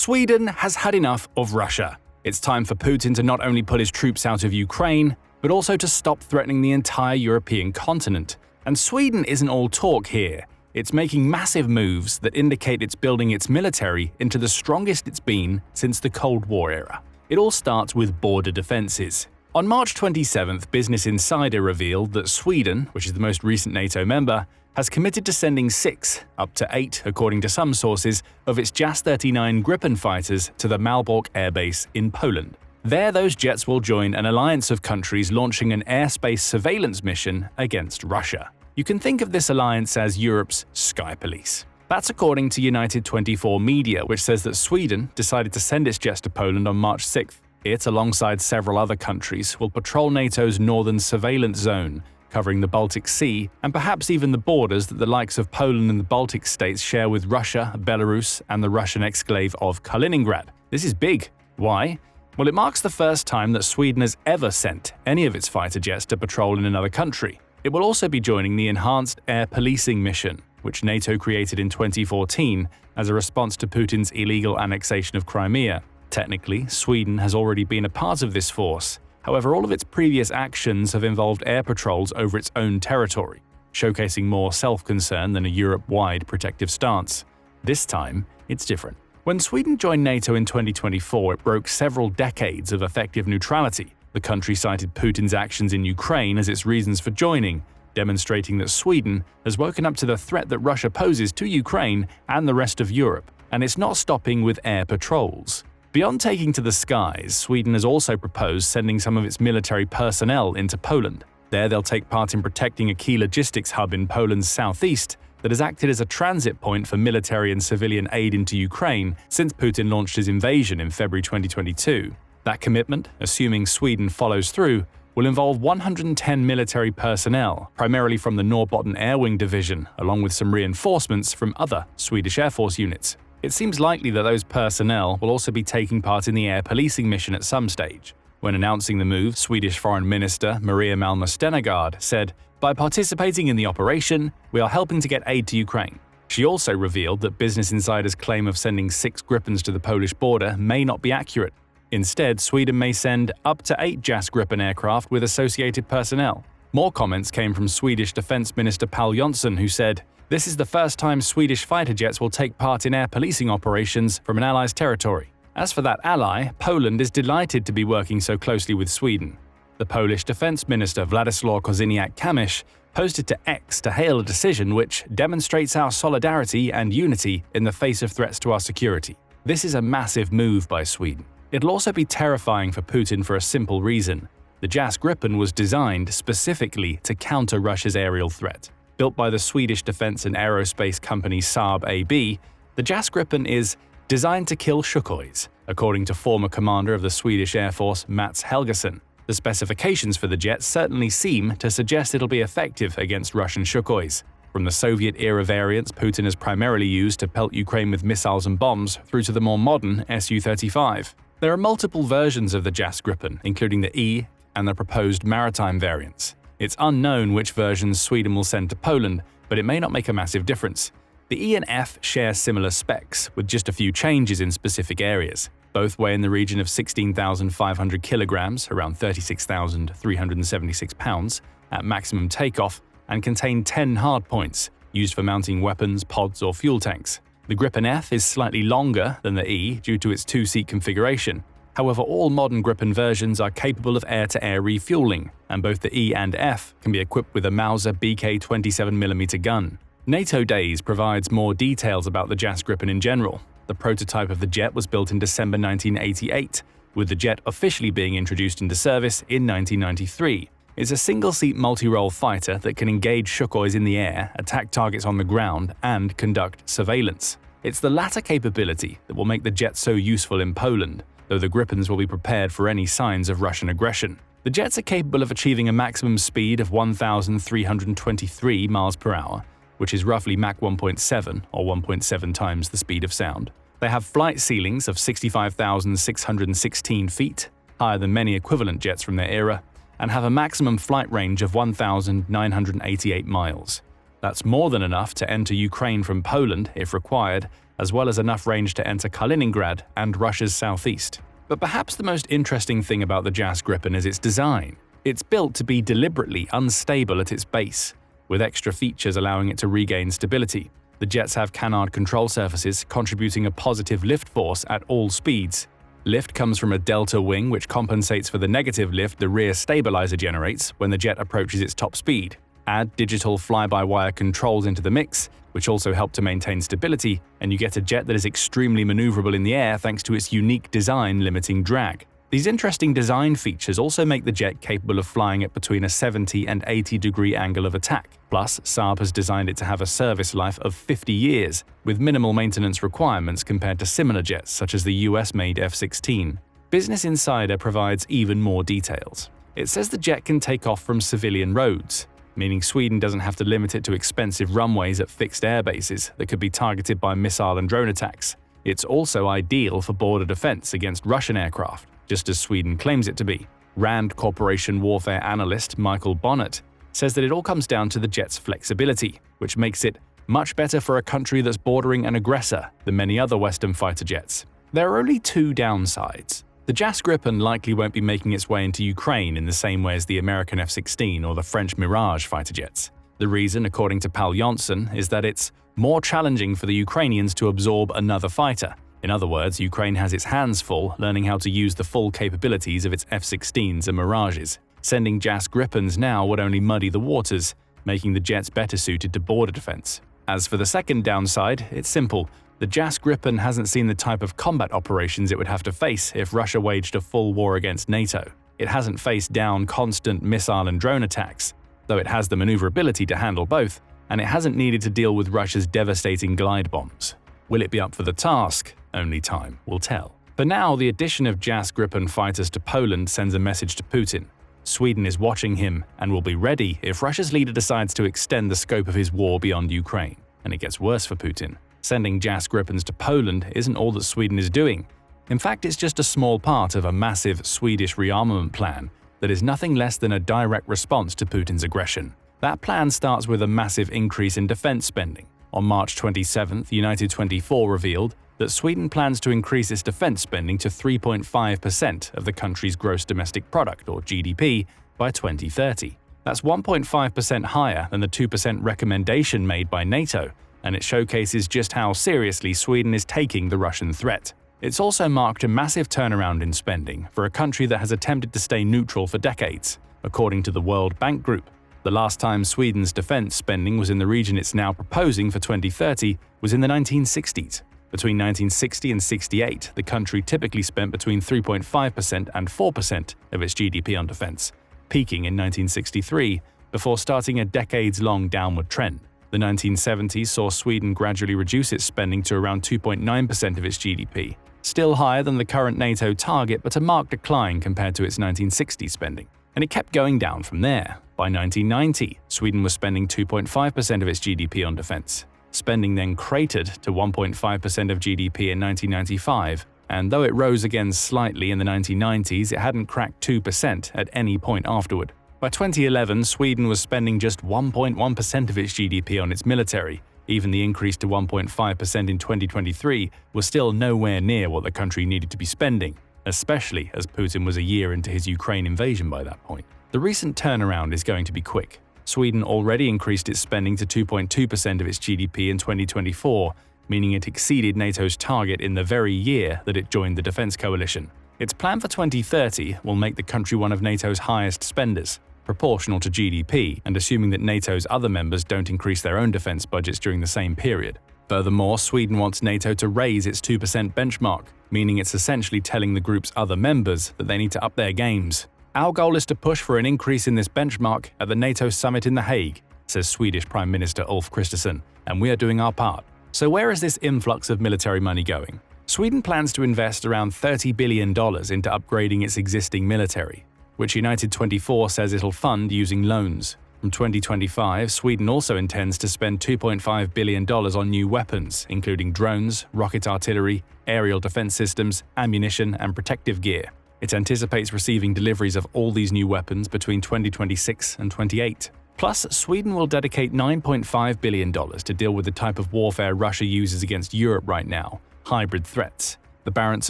Sweden has had enough of Russia. It's time for Putin to not only pull his troops out of Ukraine, but also to stop threatening the entire European continent. And Sweden isn't all talk here. It's making massive moves that indicate it's building its military into the strongest it's been since the Cold War era. It all starts with border defenses. On March 27th, Business Insider revealed that Sweden, which is the most recent NATO member, has committed to sending 6, up to 8 according to some sources, of its Jas-39 Gripen fighters to the Malbork airbase in Poland. There, those jets will join an alliance of countries launching an airspace surveillance mission against Russia. You can think of this alliance as Europe's Sky Police. That's according to United 24 Media, which says that Sweden decided to send its jets to Poland on March 6th. It, alongside several other countries, will patrol NATO's northern surveillance zone, covering the Baltic Sea and perhaps even the borders that the likes of Poland and the Baltic states share with Russia, Belarus, and the Russian exclave of Kaliningrad. This is big. Why? Well, it marks the first time that Sweden has ever sent any of its fighter jets to patrol in another country. It will also be joining the Enhanced Air Policing Mission, which NATO created in 2014 as a response to Putin's illegal annexation of Crimea. Technically, Sweden has already been a part of this force. However, all of its previous actions have involved air patrols over its own territory, showcasing more self-concern than a Europe-wide protective stance. This time, it's different. When Sweden joined NATO in 2024, it broke several decades of effective neutrality. The country cited Putin's actions in Ukraine as its reasons for joining, demonstrating that Sweden has woken up to the threat that Russia poses to Ukraine and the rest of Europe, and it's not stopping with air patrols. Beyond taking to the skies, Sweden has also proposed sending some of its military personnel into Poland. There, they'll take part in protecting a key logistics hub in Poland's southeast that has acted as a transit point for military and civilian aid into Ukraine since Putin launched his invasion in February 2022. That commitment, assuming Sweden follows through, will involve 110 military personnel, primarily from the Norrbotten Air Wing Division, along with some reinforcements from other Swedish Air Force units. It seems likely that those personnel will also be taking part in the air policing mission at some stage. When announcing the move, Swedish Foreign Minister Maria Malmer Stenergard said, "By participating in the operation, we are helping to get aid to Ukraine." She also revealed that Business Insider's claim of sending 6 Gripens to the Polish border may not be accurate. Instead, Sweden may send up to 8 Jas Gripen aircraft with associated personnel. More comments came from Swedish Defense Minister Paul Jonsson, who said, "This is the first time Swedish fighter jets will take part in air policing operations from an ally's territory." As for that ally, Poland is delighted to be working so closely with Sweden. The Polish Defense Minister Władysław Kozyniak-Kamysz posted to X to hail a decision which demonstrates our solidarity and unity in the face of threats to our security. This is a massive move by Sweden. It'll also be terrifying for Putin for a simple reason. The Jas Gripen was designed specifically to counter Russia's aerial threat. Built by the Swedish defense and aerospace company Saab AB, the Jas Gripen is designed to kill Sukhois, according to former commander of the Swedish Air Force Mats Helgesson. The specifications for the jet certainly seem to suggest it'll be effective against Russian Sukhois. From the Soviet-era variants Putin has primarily used to pelt Ukraine with missiles and bombs through to the more modern Su-35. There are multiple versions of the Jas Gripen, including the E and the proposed maritime variants. It's unknown which versions Sweden will send to Poland, but it may not make a massive difference. The E and F share similar specs, with just a few changes in specific areas. Both weigh in the region of 16,500 kilograms, around 36,376 pounds, at maximum takeoff, and contain 10 hardpoints, used for mounting weapons, pods, or fuel tanks. The Gripen F is slightly longer than the E due to its 2-seat configuration. However, all modern Gripen versions are capable of air-to-air refueling, and both the E and F can be equipped with a Mauser BK 27mm gun. NATO Days provides more details about the Jas Gripen in general. The prototype of the jet was built in December 1988, with the jet officially being introduced into service in 1993. It's a single-seat multi-role fighter that can engage Sukhois in the air, attack targets on the ground, and conduct surveillance. It's the latter capability that will make the jet so useful in Poland, though the Gripens will be prepared for any signs of Russian aggression. The jets are capable of achieving a maximum speed of 1,323 miles per hour, which is roughly Mach 1.7 or 1.7 times the speed of sound. They have flight ceilings of 65,616 feet, higher than many equivalent jets from their era, and have a maximum flight range of 1,988 miles. That's more than enough to enter Ukraine from Poland, if required, as well as enough range to enter Kaliningrad and Russia's southeast. But perhaps the most interesting thing about the JAS Gripen is its design. It's built to be deliberately unstable at its base, with extra features allowing it to regain stability. The jets have canard control surfaces, contributing a positive lift force at all speeds. Lift comes from a delta wing, which compensates for the negative lift the rear stabilizer generates when the jet approaches its top speed. Add digital fly-by-wire controls into the mix, which also help to maintain stability, and you get a jet that is extremely maneuverable in the air thanks to its unique design limiting drag. These interesting design features also make the jet capable of flying at between a 70 and 80-degree angle of attack. Plus, Saab has designed it to have a service life of 50 years, with minimal maintenance requirements compared to similar jets such as the US-made F-16. Business Insider provides even more details. It says the jet can take off from civilian roads, meaning Sweden doesn't have to limit it to expensive runways at fixed air bases that could be targeted by missile and drone attacks. It's also ideal for border defense against Russian aircraft, just as Sweden claims it to be. RAND Corporation warfare analyst Michael Bonnet says that it all comes down to the jet's flexibility, which makes it much better for a country that's bordering an aggressor than many other Western fighter jets. There are only two downsides. The JAS Gripen likely won't be making its way into Ukraine in the same way as the American F-16 or the French Mirage fighter jets. The reason, according to Pal Janssen, is that it's more challenging for the Ukrainians to absorb another fighter. In other words, Ukraine has its hands full learning how to use the full capabilities of its F-16s and Mirages. Sending JAS Gripens now would only muddy the waters, making the jets better suited to border defense. As for the second downside, it's simple. The JAS Gripen hasn't seen the type of combat operations it would have to face if Russia waged a full war against NATO. It hasn't faced down constant missile and drone attacks, though it has the maneuverability to handle both, and it hasn't needed to deal with Russia's devastating glide bombs. Will it be up for the task? Only time will tell. For now, the addition of JAS Gripen fighters to Poland sends a message to Putin. Sweden is watching him and will be ready if Russia's leader decides to extend the scope of his war beyond Ukraine. And it gets worse for Putin. Sending JAS Gripens to Poland isn't all that Sweden is doing. In fact, it's just a small part of a massive Swedish rearmament plan that is nothing less than a direct response to Putin's aggression. That plan starts with a massive increase in defense spending. On March 27th, United 24 revealed that Sweden plans to increase its defense spending to 3.5% of the country's gross domestic product, or GDP, by 2030. That's 1.5% higher than the 2% recommendation made by NATO, and it showcases just how seriously Sweden is taking the Russian threat. It's also marked a massive turnaround in spending for a country that has attempted to stay neutral for decades, according to the World Bank Group. The last time Sweden's defense spending was in the region it's now proposing for 2030 was in the 1960s. Between 1960 and 68, the country typically spent between 3.5% and 4% of its GDP on defense, peaking in 1963, before starting a decades-long downward trend. The 1970s saw Sweden gradually reduce its spending to around 2.9% of its GDP, still higher than the current NATO target but a marked decline compared to its 1960s spending. And it kept going down from there. By 1990, Sweden was spending 2.5% of its GDP on defense. Spending then cratered to 1.5% of GDP in 1995, and though it rose again slightly in the 1990s, it hadn't cracked 2% at any point afterward. By 2011, Sweden was spending just 1.1% of its GDP on its military. Even the increase to 1.5% in 2023 was still nowhere near what the country needed to be spending, especially as Putin was a year into his Ukraine invasion by that point. The recent turnaround is going to be quick. Sweden already increased its spending to 2.2% of its GDP in 2024, meaning it exceeded NATO's target in the very year that it joined the defense coalition. Its plan for 2030 will make the country one of NATO's highest spenders, proportional to GDP, and assuming that NATO's other members don't increase their own defense budgets during the same period. Furthermore, Sweden wants NATO to raise its 2% benchmark, meaning it's essentially telling the group's other members that they need to up their games. Our goal is to push for an increase in this benchmark at the NATO summit in The Hague, says Swedish Prime Minister Ulf Kristersson, and we are doing our part. So where is this influx of military money going? Sweden plans to invest around $30 billion into upgrading its existing military, which United 24 says it'll fund using loans. From 2025, Sweden also intends to spend $2.5 billion on new weapons, including drones, rocket artillery, aerial defense systems, ammunition, and protective gear. It anticipates receiving deliveries of all these new weapons between 2026 and 28. Plus, Sweden will dedicate $9.5 billion to deal with the type of warfare Russia uses against Europe right now: hybrid threats. The Barents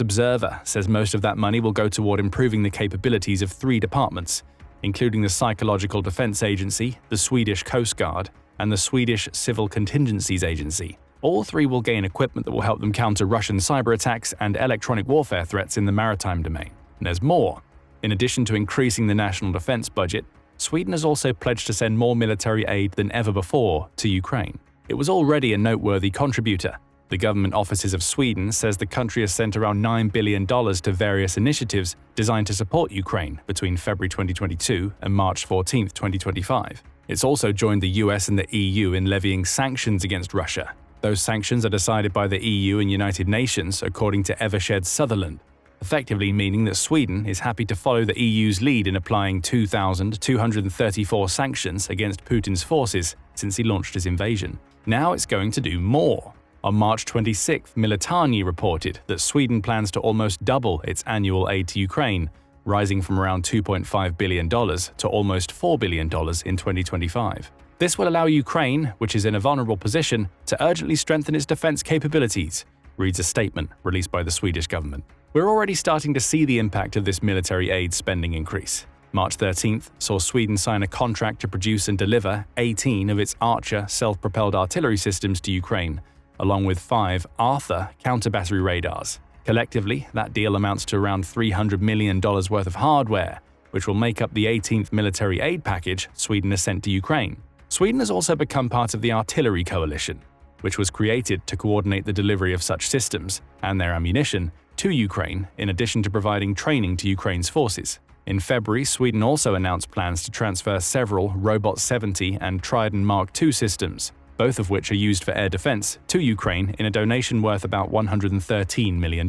Observer says most of that money will go toward improving the capabilities of 3 departments, including the Psychological Defense Agency, the Swedish Coast Guard, and the Swedish Civil Contingencies Agency. All 3 will gain equipment that will help them counter Russian cyber attacks and electronic warfare threats in the maritime domain. And there's more. In addition to increasing the national defense budget, Sweden has also pledged to send more military aid than ever before to Ukraine. It was already a noteworthy contributor. The government offices of Sweden says the country has sent around $9 billion to various initiatives designed to support Ukraine between February 2022 and March 14, 2025. It's also joined the US and the EU in levying sanctions against Russia. Those sanctions are decided by the EU and United Nations, according to Evershed Sutherland, effectively meaning that Sweden is happy to follow the EU's lead in applying 2,234 sanctions against Putin's forces since he launched his invasion. Now it's going to do more. On March 26, Militani reported that Sweden plans to almost double its annual aid to Ukraine, rising from around $2.5 billion to almost $4 billion in 2025. This will allow Ukraine, which is in a vulnerable position, to urgently strengthen its defense capabilities, reads a statement released by the Swedish government. We're already starting to see the impact of this military aid spending increase. March 13th saw Sweden sign a contract to produce and deliver 18 of its Archer self-propelled artillery systems to Ukraine, along with 5 Arthur counter-battery radars. Collectively, that deal amounts to around $300 million worth of hardware, which will make up the 18th military aid package Sweden has sent to Ukraine. Sweden has also become part of the Artillery Coalition, which was created to coordinate the delivery of such systems and their ammunition to Ukraine, in addition to providing training to Ukraine's forces. In February, Sweden also announced plans to transfer several Robot 70 and Trident Mark II systems, both of which are used for air defense, to Ukraine in a donation worth about $113 million.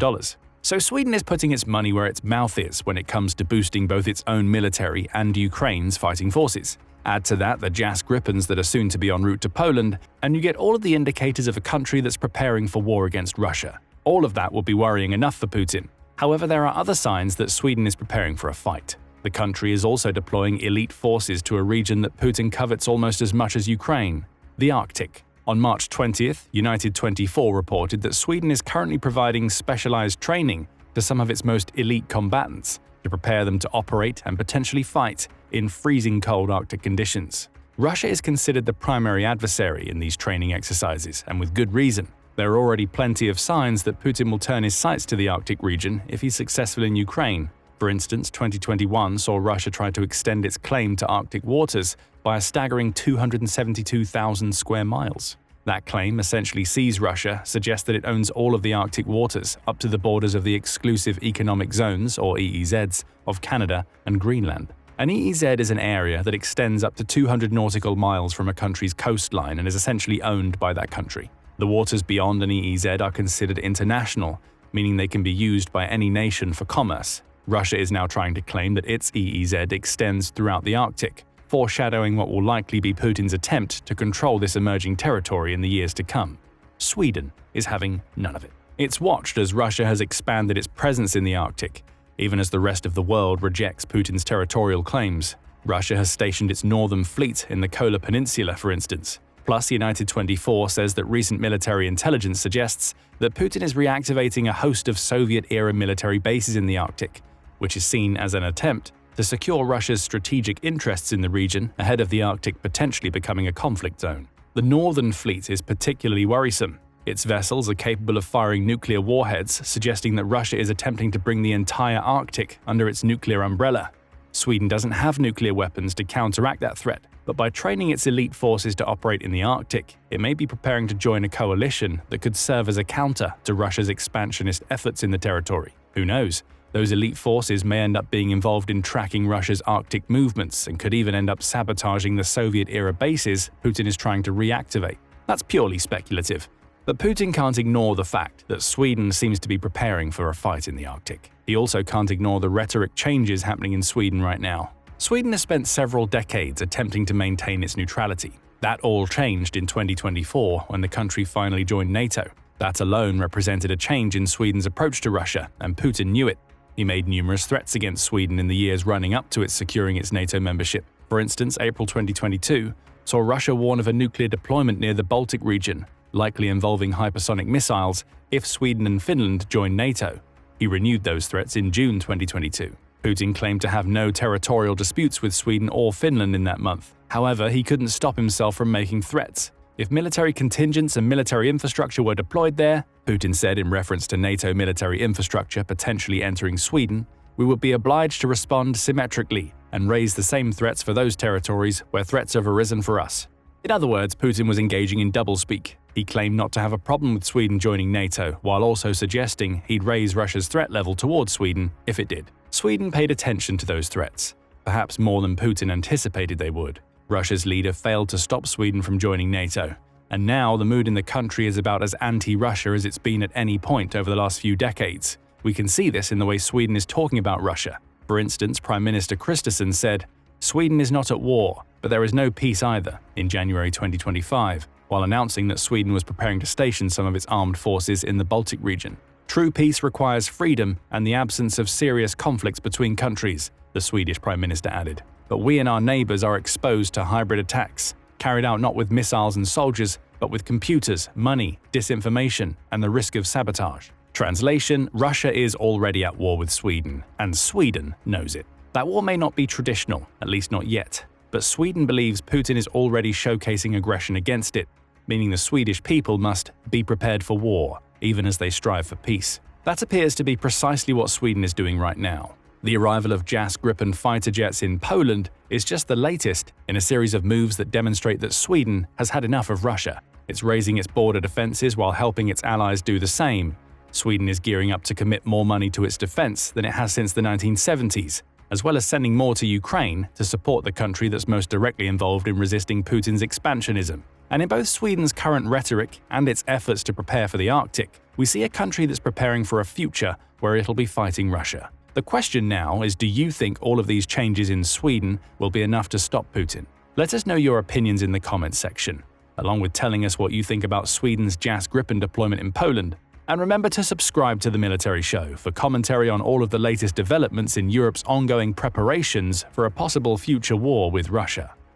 So Sweden is putting its money where its mouth is when it comes to boosting both its own military and Ukraine's fighting forces. Add to that the JAS Gripens that are soon to be en route to Poland, and you get all of the indicators of a country that's preparing for war against Russia. All of that will be worrying enough for Putin. However, there are other signs that Sweden is preparing for a fight. The country is also deploying elite forces to a region that Putin covets almost as much as Ukraine: the Arctic. On March 20th, United 24 reported that Sweden is currently providing specialized training to some of its most elite combatants to prepare them to operate and potentially fight in freezing cold Arctic conditions. Russia is considered the primary adversary in these training exercises, and with good reason. There are already plenty of signs that Putin will turn his sights to the Arctic region if he's successful in Ukraine. For instance, 2021 saw Russia try to extend its claim to Arctic waters by a staggering 272,000 square miles. That claim essentially sees Russia suggest that it owns all of the Arctic waters up to the borders of the Exclusive Economic Zones, or EEZs, of Canada and Greenland. An EEZ is an area that extends up to 200 nautical miles from a country's coastline and is essentially owned by that country. The waters beyond an EEZ are considered international, meaning they can be used by any nation for commerce. Russia is now trying to claim that its EEZ extends throughout the Arctic, foreshadowing what will likely be Putin's attempt to control this emerging territory in the years to come. Sweden is having none of it. It's watched as Russia has expanded its presence in the Arctic, even as the rest of the world rejects Putin's territorial claims. Russia has stationed its northern fleet in the Kola Peninsula, for instance. Plus, United 24 says that recent military intelligence suggests that Putin is reactivating a host of Soviet-era military bases in the Arctic, which is seen as an attempt to secure Russia's strategic interests in the region ahead of the Arctic potentially becoming a conflict zone. The Northern Fleet is particularly worrisome. Its vessels are capable of firing nuclear warheads, suggesting that Russia is attempting to bring the entire Arctic under its nuclear umbrella. Sweden doesn't have nuclear weapons to counteract that threat, but by training its elite forces to operate in the Arctic, it may be preparing to join a coalition that could serve as a counter to Russia's expansionist efforts in the territory. Who knows? Those elite forces may end up being involved in tracking Russia's Arctic movements and could even end up sabotaging the Soviet-era bases Putin is trying to reactivate. That's purely speculative. But Putin can't ignore the fact that Sweden seems to be preparing for a fight in the Arctic. He also can't ignore the rhetoric changes happening in Sweden right now. Sweden has spent several decades attempting to maintain its neutrality. That all changed in 2024 when the country finally joined NATO. That alone represented a change in Sweden's approach to Russia, and Putin knew it. He made numerous threats against Sweden in the years running up to its securing its NATO membership. For instance, April 2022 saw Russia warn of a nuclear deployment near the Baltic region, likely involving hypersonic missiles if Sweden and Finland join NATO. He renewed those threats in June 2022. Putin claimed to have no territorial disputes with Sweden or Finland in that month. However, he couldn't stop himself from making threats. If military contingents and military infrastructure were deployed there, Putin said in reference to NATO military infrastructure potentially entering Sweden, we would be obliged to respond symmetrically and raise the same threats for those territories where threats have arisen for us. In other words, Putin was engaging in doublespeak. He claimed not to have a problem with Sweden joining NATO, while also suggesting he'd raise Russia's threat level towards Sweden if it did. Sweden paid attention to those threats, perhaps more than Putin anticipated they would. Russia's leader failed to stop Sweden from joining NATO, and now the mood in the country is about as anti-Russia as it's been at any point over the last few decades. We can see this in the way Sweden is talking about Russia. For instance, Prime Minister Kristersson said, "Sweden is not at war, but there is no peace either," in January 2025, while announcing that Sweden was preparing to station some of its armed forces in the Baltic region. True peace requires freedom and the absence of serious conflicts between countries, the Swedish Prime Minister added. But we and our neighbors are exposed to hybrid attacks, carried out not with missiles and soldiers, but with computers, money, disinformation, and the risk of sabotage. Translation: Russia is already at war with Sweden, and Sweden knows it. That war may not be traditional, at least not yet, but Sweden believes Putin is already showcasing aggression against it, meaning the Swedish people must be prepared for war, even as they strive for peace. That appears to be precisely what Sweden is doing right now. The arrival of JAS Gripen fighter jets in Poland is just the latest in a series of moves that demonstrate that Sweden has had enough of Russia. It's raising its border defenses while helping its allies do the same. Sweden is gearing up to commit more money to its defense than it has since the 1970s, as well as sending more to Ukraine to support the country that's most directly involved in resisting Putin's expansionism. And in both Sweden's current rhetoric and its efforts to prepare for the Arctic, we see a country that's preparing for a future where it'll be fighting Russia. The question now is, do you think all of these changes in Sweden will be enough to stop Putin? Let us know your opinions in the comments section, along with telling us what you think about Sweden's JAS Gripen deployment in Poland. And remember to subscribe to The Military Show for commentary on all of the latest developments in Europe's ongoing preparations for a possible future war with Russia.